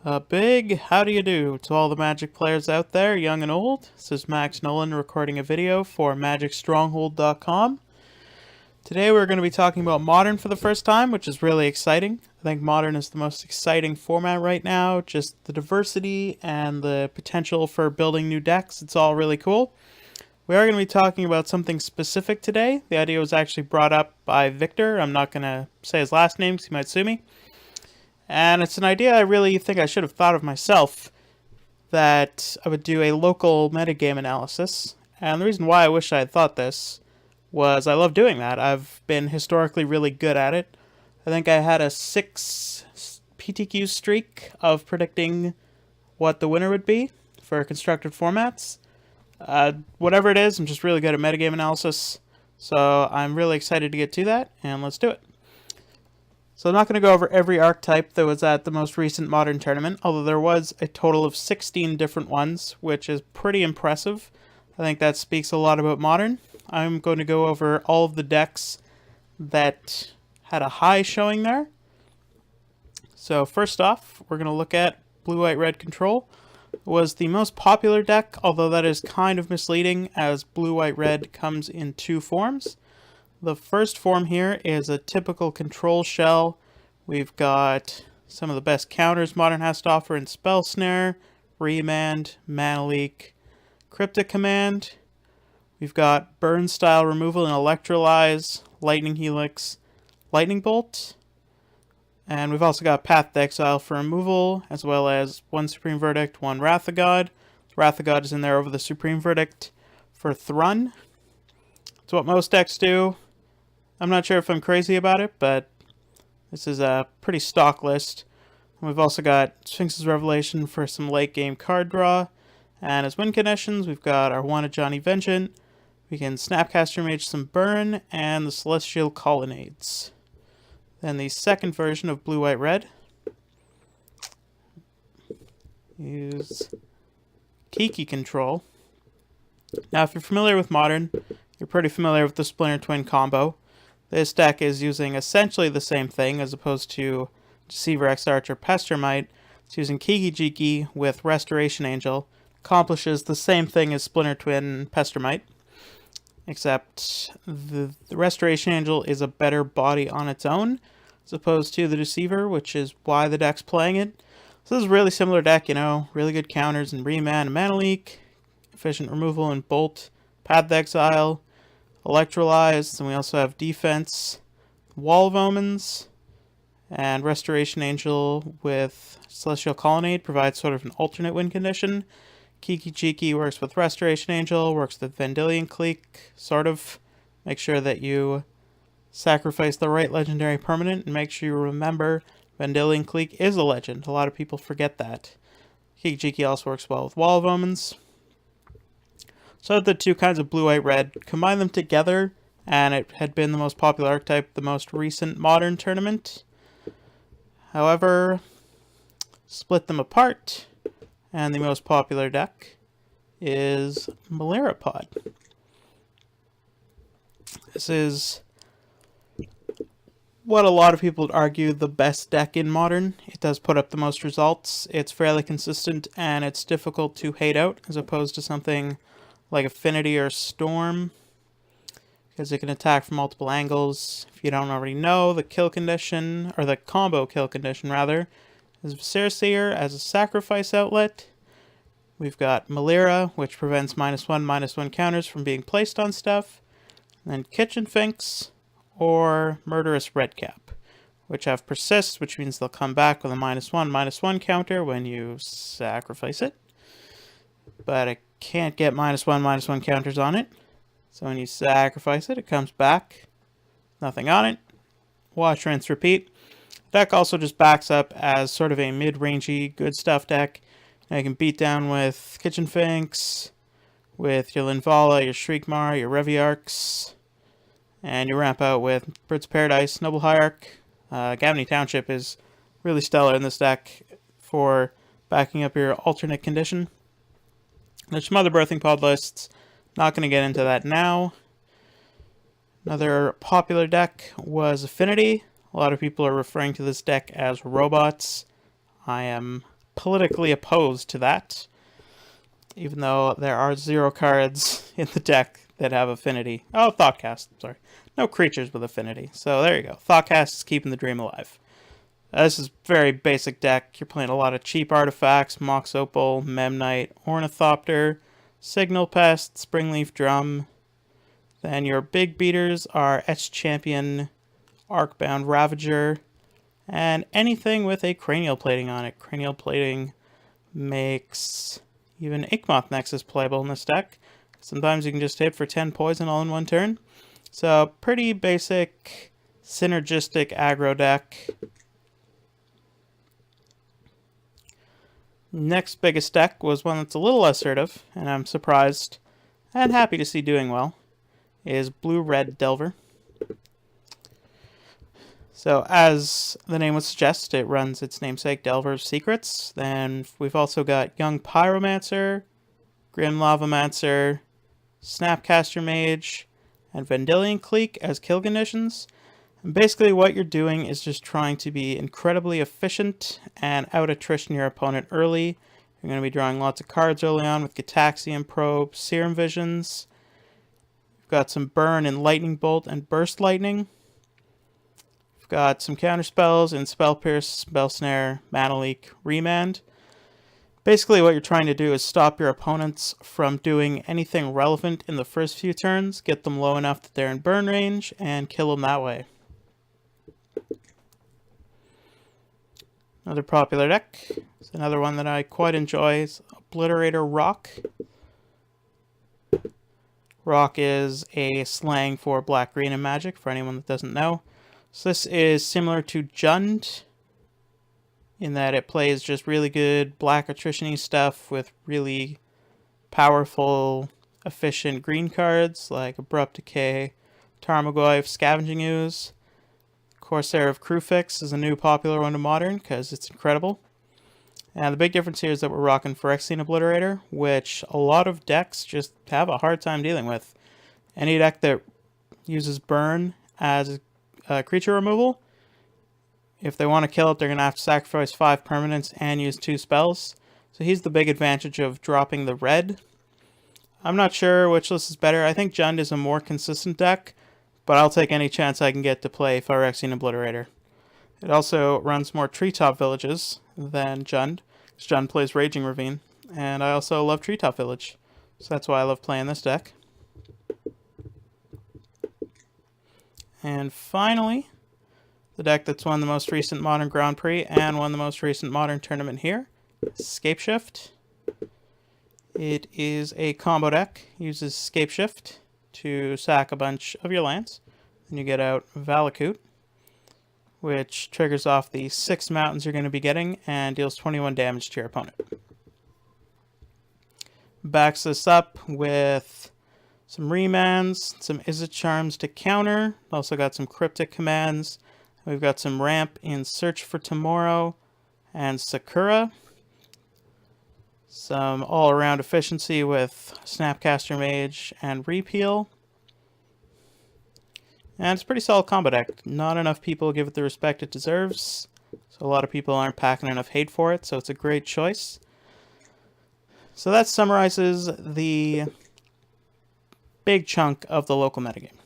A big how do you do to all the Magic players out there, young and old. This is Max Nolan recording a video for MagicStronghold.com. Today we're going to be talking about Modern for the first time, which is really exciting. I think Modern is the most exciting format right now. Just the diversity and the potential for building new decks. It's all really cool. We are going to be talking about something specific today. The idea was actually brought up by Victor. I'm not going to say his last name because he might sue me. And it's an idea I really think I should have thought of myself, that I would do a local metagame analysis. And the reason why I wish I had thought this was I love doing that. I've been historically really good at it. I think I had a 6 PTQ streak of predicting what the winner would be for constructed formats. Whatever it is, I'm just really good at metagame analysis. So I'm really excited to get to that, and let's do it. So I'm not going to go over every archetype that was at the most recent Modern tournament, although there was a total of 16 different ones, which is pretty impressive. I think that speaks a lot about Modern. I'm going to go over all of the decks that had a high showing there. So first off, we're going to look at Blue, White, Red Control. It was the most popular deck, although that is kind of misleading as Blue, White, Red comes in 2 forms. The first form here is a typical control shell. We've got some of the best counters Modern has to offer in Spell Snare, Remand, Mana Leak, Cryptic Command. We've got Burn Style Removal and Electrolyze, Lightning Helix, Lightning Bolt. And we've also got Path to Exile for removal, as well as 1 Supreme Verdict, 1 Wrath of God. Wrath of God is in there over the Supreme Verdict for Thrun. It's what most decks do. I'm not sure if I'm crazy about it, but this is a pretty stock list. And we've also got Sphinx's Revelation for some late game card draw. And as win conditions, we've got our 1 Ajani Vengeant. We can Snapcaster Mage some Burn, and the Celestial Colonnades. Then the second version of Blue, White, Red is Kiki Control. Now, if you're familiar with Modern, you're pretty familiar with the Splinter Twin combo. This deck is using essentially the same thing as opposed to Deceiver, X-Arch, or Pestermite. It's using Kiki Jiki with Restoration Angel. Accomplishes the same thing as Splinter Twin Pestermite, except the Restoration Angel is a better body on its own as opposed to the Deceiver, which is why the deck's playing it. So this is a really similar deck, you know, really good counters in Remand and Mana Leak, efficient removal and Bolt, Path to Exile, Electrolyze, and we also have Defense, Wall of Omens, and Restoration Angel with Celestial Colonnade provides sort of an alternate win condition. Kiki Jiki works with Restoration Angel, works with Vendilion Clique, sort of. Make sure that you sacrifice the right legendary permanent, and make sure you remember Vendilion Clique is a legend. A lot of people forget that. Kiki Jiki also works well with Wall of Omens. So the 2 kinds of Blue, White, Red, combine them together, and it had been the most popular archetype the most recent Modern tournament. However, split them apart, and the most popular deck is Malaripod. This is what a lot of people would argue the best deck in Modern. It does put up the most results. It's fairly consistent, and it's difficult to hate out as opposed to something like Affinity or Storm, because it can attack from multiple angles. If you don't already know, the kill condition, or the combo kill condition rather, is Viscera as a sacrifice outlet. We've got Malira, which prevents -1/-1 counters from being placed on stuff. And then Kitchen Finks or Murderous Redcap, which have Persist, which means they'll come back with a -1/-1 counter when you sacrifice it. But it can't get -1/-1 counters on it. So when you sacrifice it, it comes back. Nothing on it. Watch, rinse, repeat. Deck also just backs up as sort of a mid-rangey good stuff deck. Now you can beat down with Kitchen Finks, with your Linvala, your Shriekmar, your Reviarchs, and you ramp out with Birds of Paradise, Noble Hierarch. Gavany Township is really stellar in this deck for backing up your alternate condition. There's some other Birthing Pod lists. Not going to get into that now. Another popular deck was Affinity. A lot of people are referring to this deck as robots. I am politically opposed to that, even though there are 0 cards in the deck that have affinity. Oh, Thoughtcast, sorry. No creatures with affinity. So there you go. Thoughtcast is keeping the dream alive. This is very basic deck. You're playing a lot of cheap artifacts, Mox Opal, Memnite, Ornithopter, Signal Pest, Springleaf Drum. Then your big beaters are Etched Champion, Arcbound Ravager, and anything with a Cranial Plating on it. Cranial Plating makes even Inkmoth Nexus playable in this deck. Sometimes you can just hit for 10 poison all in one turn. So, pretty basic, synergistic aggro deck. Next biggest deck was one that's a little assertive, and I'm surprised and happy to see doing well, is Blue-Red Delver. So, as the name would suggest, it runs its namesake Delver's Secrets. Then we've also got Young Pyromancer, Grim Lavamancer, Snapcaster Mage, and Vendilion Clique as kill conditions. And basically what you're doing is just trying to be incredibly efficient and out-attrition your opponent early. You're going to be drawing lots of cards early on with Gitaxian Probe, Serum Visions. You've got some Burn in Lightning Bolt and Burst Lightning. You've got some counterspells in Spell Pierce, Spell Snare, Mana Leak, Remand. Basically what you're trying to do is stop your opponents from doing anything relevant in the first few turns, get them low enough that they're in burn range, and kill them that way. Another popular deck, is another one that I quite enjoy, is Obliterator Rock. Rock is a slang for black-green in Magic, for anyone that doesn't know. So this is similar to Jund, in that it plays just really good black attrition-y stuff with really powerful, efficient green cards like Abrupt Decay, Tarmogoyf, Scavenging Ooze. Corsair of Crufix is a new popular one to Modern because it's incredible. And the big difference here is that we're rocking Phyrexian Obliterator, which a lot of decks just have a hard time dealing with. Any deck that uses Burn as creature removal, if they want to kill it, they're going to have to sacrifice 5 permanents and use 2 spells. So he's the big advantage of dropping the red. I'm not sure which list is better. I think Jund is a more consistent deck, but I'll take any chance I can get to play Phyrexian Obliterator. It also runs more Treetop Villages than Jund, because Jund plays Raging Ravine, and I also love Treetop Village, so that's why I love playing this deck. And finally, the deck that's won the most recent Modern Grand Prix and won the most recent Modern Tournament here, Scapeshift. It is a combo deck, uses Scapeshift to sack a bunch of your lands. Then you get out Valakut, which triggers off the 6 mountains you're going to be getting and deals 21 damage to your opponent. Backs this up with some remands, some Izzet Charms to counter. Also got some cryptic commands. We've got some ramp in Search for Tomorrow and Sakura. Some all-around efficiency with Snapcaster Mage and Repeal. And it's a pretty solid combo deck. Not enough people give it the respect it deserves, so a lot of people aren't packing enough hate for it, so it's a great choice. So that summarizes the big chunk of the local metagame.